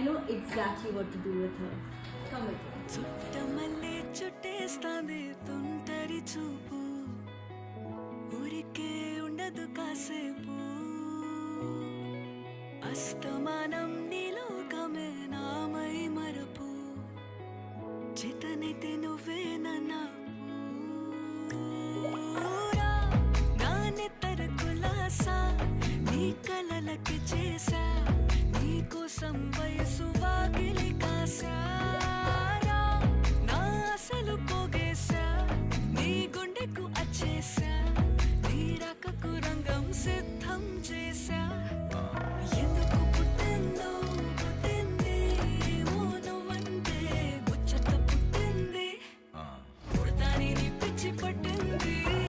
know exactly what to do with her. Come with me. Chuttamalle చుట్టేస్తాంది తుంటరి చూపు ఊరికే ఉండదు కాసేపు అస్తమానం నీలోకమే నామై మరపు చేతనైతే నువ్వే నన్నా